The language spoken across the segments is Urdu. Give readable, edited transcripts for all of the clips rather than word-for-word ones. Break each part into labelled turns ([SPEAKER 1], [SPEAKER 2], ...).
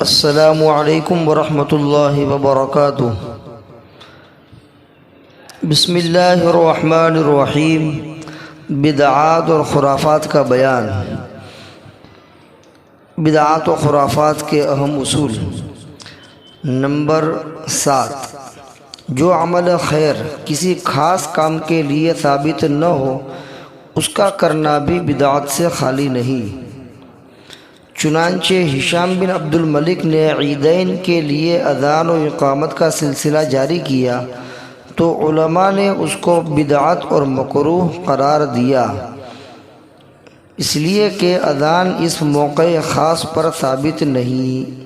[SPEAKER 1] السلام علیکم ورحمۃ اللہ وبرکاتہ۔ بسم اللہ الرحمن الرحیم۔ بدعات اور خرافات کا بیان۔ بدعات و خرافات کے اہم اصول۔ نمبر 7، جو عمل خیر کسی خاص کام کے لیے ثابت نہ ہو اس کا کرنا بھی بدعات سے خالی نہیں۔ چنانچہ ہشام بن عبد الملک نے عیدین کے لیے اذان و اقامت کا سلسلہ جاری کیا تو علماء نے اس کو بدعت اور مکروہ قرار دیا، اس لیے کہ اذان اس موقع خاص پر ثابت نہیں۔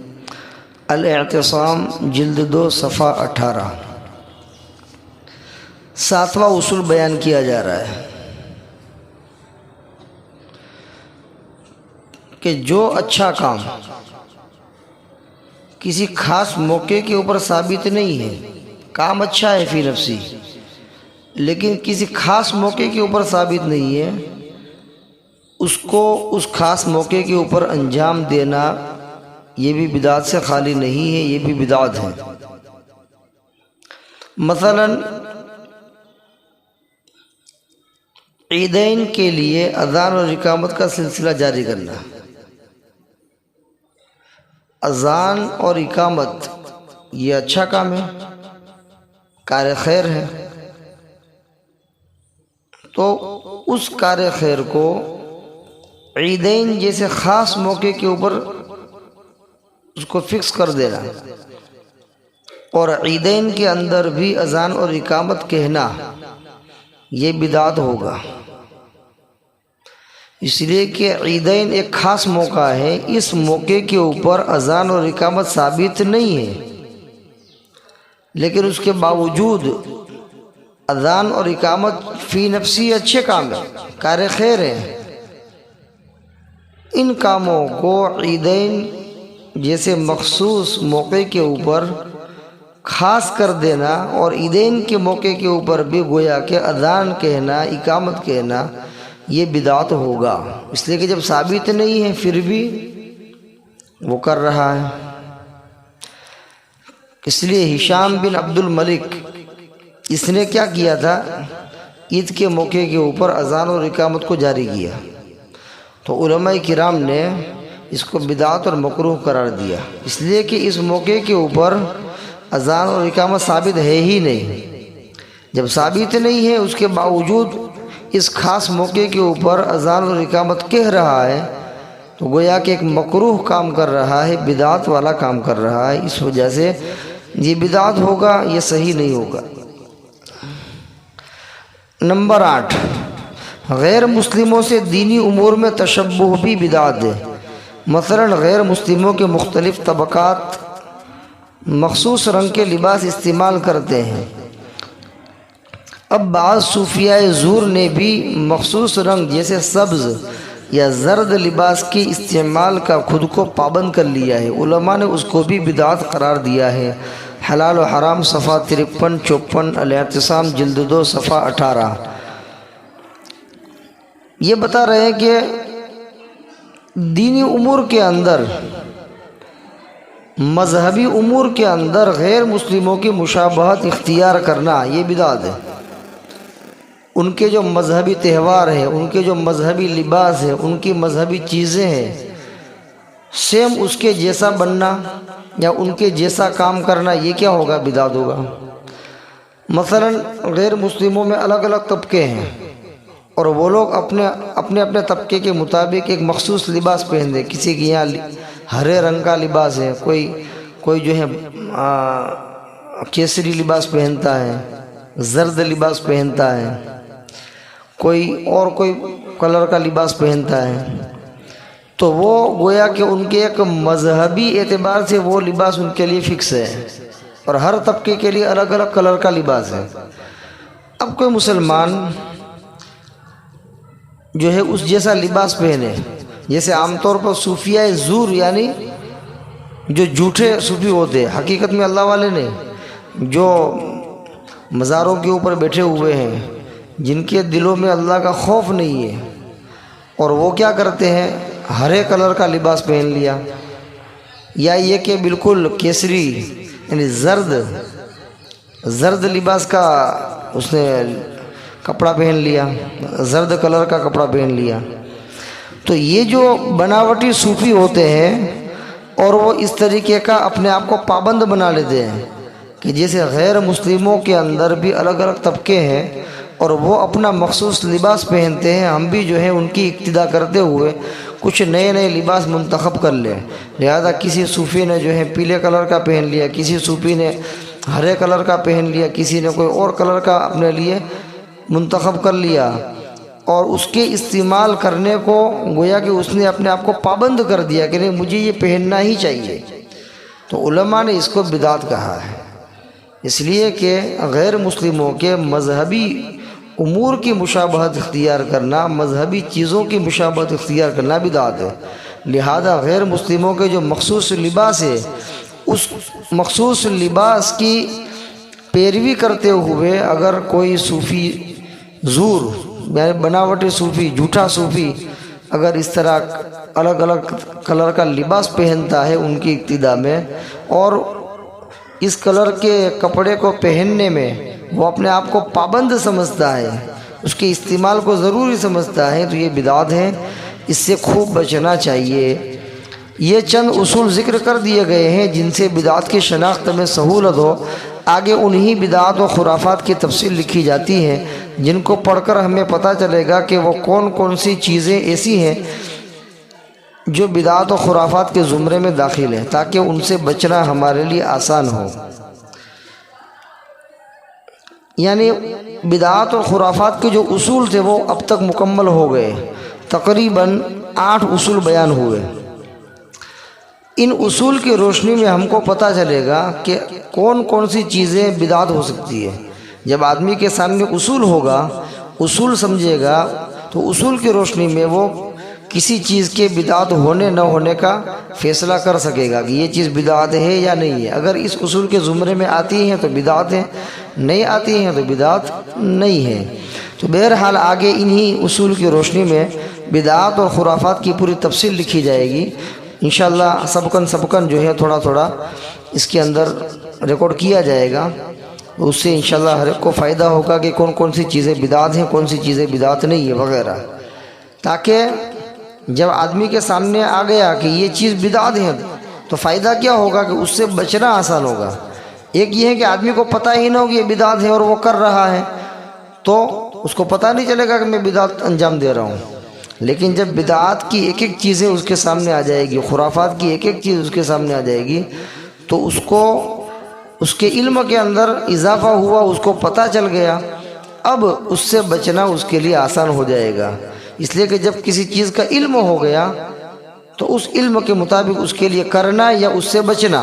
[SPEAKER 1] الاعتصام جلد 2 صفحہ 18۔ 7واں اصول بیان کیا جا رہا ہے کہ جو اچھا کام کسی خاص موقع کے اوپر ثابت نہیں ہے، کام اچھا ہے فی نفسی لیکن کسی خاص موقع کے اوپر ثابت نہیں ہے، اس کو اس خاص موقع کے اوپر انجام دینا یہ بھی بدعت سے خالی نہیں ہے، یہ بھی بدعت ہے۔ مثلا عیدین کے لیے اذان اور اقامت کا سلسلہ جاری کرنا۔ اذان اور اقامت یہ اچھا کام ہے، کار خیر ہے، تو اس کار خیر کو عیدین جیسے خاص موقع کے اوپر اس کو فکس کر دینا اور عیدین کے اندر بھی اذان اور اقامت کہنا یہ بدعت ہوگا، اس لیے کہ عیدین ایک خاص موقع ہے، اس موقع کے اوپر اذان اور اقامت ثابت نہیں ہے، لیکن اس کے باوجود اذان اور اقامت فی نفسی اچھے کام ہیں، کار خیر ہیں۔ ان کاموں کو عیدین جیسے مخصوص موقع کے اوپر خاص کر دینا اور عیدین کے موقع کے اوپر بھی گویا کہ اذان کہنا، اقامت کہنا یہ بدعت ہوگا، اس لیے کہ جب ثابت نہیں ہے پھر بھی وہ کر رہا ہے۔ اس لیے ہشام بن عبد الملک اس نے کیا کیا تھا، عید کے موقع کے اوپر اذان اور اقامت کو جاری کیا تو علماء کرام نے اس کو بدعت اور مکروہ قرار دیا، اس لیے کہ اس موقع کے اوپر اذان اور اقامت ثابت ہے ہی نہیں۔ جب ثابت نہیں ہے اس کے باوجود اس خاص موقع کے اوپر اذان اور اقامت کہہ رہا ہے تو گویا کہ ایک مکروہ کام کر رہا ہے، بدعت والا کام کر رہا ہے، اس وجہ سے یہ بدعت ہوگا، یہ صحیح نہیں ہوگا۔ نمبر 8، غیر مسلموں سے دینی امور میں تشبہ بھی بدعت ہے۔ مثلا غیر مسلموں کے مختلف طبقات مخصوص رنگ کے لباس استعمال کرتے ہیں، اب بعض صوفیاء زور نے بھی مخصوص رنگ جیسے سبز یا زرد لباس کے استعمال کا خود کو پابند کر لیا ہے، علماء نے اس کو بھی بدعت قرار دیا ہے۔ حلال و حرام صفحہ 53-54، الاعتصام جلد 2 صفحہ 18۔ یہ بتا رہے ہیں کہ دینی امور کے اندر، مذہبی امور کے اندر غیر مسلموں کی مشابہت اختیار کرنا یہ بدعت ہے۔ ان کے جو مذہبی تہوار ہیں، ان کے جو مذہبی لباس ہیں، ان کی مذہبی چیزیں ہیں، سیم اس کے جیسا بننا یا ان کے جیسا کام کرنا یہ کیا ہوگا، بدعت ہوگا۔ مثلا غیر مسلموں میں الگ الگ طبقے ہیں اور وہ لوگ اپنے اپنے طبقے کے مطابق ایک مخصوص لباس پہنتے، کسی کے یہاں ہرے رنگ کا لباس ہے، کوئی جو ہے کیسری لباس پہنتا ہے، زرد لباس پہنتا ہے، کوئی کلر کا لباس پہنتا ہے، تو وہ گویا کہ ان کے ایک مذہبی اعتبار سے وہ لباس ان کے لیے فکس ہے اور ہر طبقے کے لیے الگ الگ کلر کا لباس ہے۔ اب کوئی مسلمان جو ہے اس جیسا لباس پہنے، جیسے عام طور پر صوفیاء زور یعنی جو جھوٹے صوفی ہوتے ہیں، حقیقت میں اللہ والے نہیں، جو مزاروں کے اوپر بیٹھے ہوئے ہیں، جن کے دلوں میں اللہ کا خوف نہیں ہے، اور وہ کیا کرتے ہیں، ہرے کلر کا لباس پہن لیا، یا یہ کہ بالکل کیسری یعنی زرد لباس کا اس نے کپڑا پہن لیا، زرد کلر کا کپڑا پہن لیا، تو یہ جو بناوٹی صوفی ہوتے ہیں اور وہ اس طریقے کا اپنے آپ کو پابند بنا لیتے ہیں کہ جیسے غیر مسلموں کے اندر بھی الگ الگ طبقے ہیں اور وہ اپنا مخصوص لباس پہنتے ہیں، ہم بھی جو ہے ان کی اقتدا کرتے ہوئے کچھ نئے لباس منتخب کر لیں۔ لہذا کسی صوفی نے جو ہے پیلے کلر کا پہن لیا، کسی صوفی نے ہرے کلر کا پہن لیا، کسی نے کوئی اور کلر کا اپنے لیے منتخب کر لیا، اور اس کے استعمال کرنے کو گویا کہ اس نے اپنے آپ کو پابند کر دیا کہ نہیں مجھے یہ پہننا ہی چاہیے۔ تو علماء نے اس کو بدعت کہا ہے، اس لیے کہ غیر مسلموں کے مذہبی امور کی مشابہت اختیار کرنا، مذہبی چیزوں کی مشابہت اختیار کرنا بدعت ہے۔ لہذا غیر مسلموں کے جو مخصوص لباس ہے اس مخصوص لباس کی پیروی کرتے ہوئے اگر کوئی صوفی زور یعنی بناوٹی صوفی، جھوٹا صوفی اگر اس طرح الگ الگ کلر کا لباس پہنتا ہے ان کی اقتدا میں، اور اس کلر کے کپڑے کو پہننے میں وہ اپنے آپ کو پابند سمجھتا ہے، اس کے استعمال کو ضروری سمجھتا ہے، تو یہ بدعت ہے، اس سے خوب بچنا چاہیے۔ یہ چند اصول ذکر کر دیے گئے ہیں جن سے بدعت کی شناخت میں سہولت ہو۔ آگے انہی بدعات و خرافات کی تفصیل لکھی جاتی ہے جن کو پڑھ کر ہمیں پتہ چلے گا کہ وہ کون سی چیزیں ایسی ہیں جو بدعات و خرافات کے زمرے میں داخل ہیں، تاکہ ان سے بچنا ہمارے لیے آسان ہو۔ یعنی بدعات و خرافات کے جو اصول تھے وہ اب تک مکمل ہو گئے، تقریباً 8 اصول بیان ہوئے۔ ان اصول کی روشنی میں ہم کو پتہ چلے گا کہ کون سی چیزیں بدعت ہو سکتی ہے۔ جب آدمی کے سامنے اصول ہوگا، اصول سمجھے گا، تو اصول کی روشنی میں وہ کسی چیز کے بدعت ہونے نہ ہونے کا فیصلہ کر سکے گا کہ یہ چیز بدعت ہے یا نہیں ہے۔ اگر اس اصول کے زمرے میں آتی ہیں تو بدعت ہے، نہیں آتی ہیں تو بدعت نہیں ہے۔ تو بہرحال آگے انہی اصول کی روشنی میں بدعات اور خرافات کی پوری تفصیل لکھی جائے گی انشاءاللہ۔ سبکن جو ہے تھوڑا اس کے اندر ریکارڈ کیا جائے گا، اس سے انشاءاللہ ہر ایک کو فائدہ ہوگا کہ کون سی چیزیں بدعت ہیں، کون سی چیزیں بدعت نہیں ہے وغیرہ، تاکہ جب آدمی کے سامنے آ گیا کہ یہ چیز بدعت ہے تو فائدہ کیا ہوگا کہ اس سے بچنا آسان ہوگا۔ ایک یہ ہے کہ آدمی کو پتہ ہی نہ ہو کہ یہ بدعت ہے اور وہ کر رہا ہے تو اس کو پتہ نہیں چلے گا کہ میں بدعت انجام دے رہا ہوں، لیکن جب بدعات کی ایک چیزیں اس کے سامنے آ جائے گی، خرافات کی ایک چیز اس کے سامنے آ جائے گی، تو اس کو اس کے علم کے اندر اضافہ ہوا، اس کو پتہ چل گیا، اب اس سے بچنا اس کے لیے آسان ہو جائے گا۔ اس لیے کہ جب کسی چیز کا علم ہو گیا تو اس علم کے مطابق اس کے لیے کرنا یا اس سے بچنا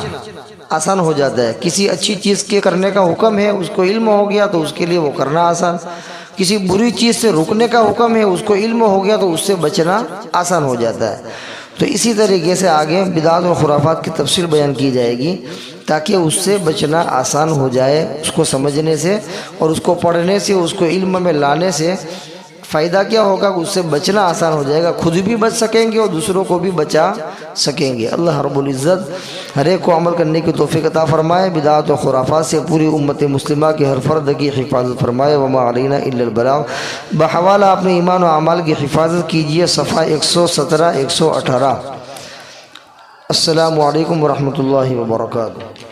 [SPEAKER 1] آسان ہو جاتا ہے۔ کسی اچھی چیز کے کرنے کا حکم ہے، اس کو علم ہو گیا تو اس کے لیے وہ کرنا آسان، کسی بری چیز سے رکنے کا حکم ہے، اس کو علم ہو گیا تو اس سے بچنا آسان ہو جاتا ہے۔ تو اسی طریقے سے آگے بدعات و خرافات کی تفصیل بیان کی جائے گی تاکہ اس سے بچنا آسان ہو جائے، اس کو سمجھنے سے اور اس کو پڑھنے سے، اس کو علم میں لانے سے فائدہ کیا ہوگا کہ اس سے بچنا آسان ہو جائے گا، خود بھی بچ سکیں گے اور دوسروں کو بھی بچا سکیں گے۔ اللہ رب العزت ہر ایک کو عمل کرنے کی توفیق عطا فرمائے، بدعات و خرافات سے پوری امت مسلمہ کے ہر فرد کی حفاظت فرمائے۔ وما علینا الا البلاغ۔ بحوالہ اپنے ایمان و اعمال کی حفاظت کیجیے، صفحہ 117 118۔ السلام علیکم ورحمۃ اللہ وبرکاتہ۔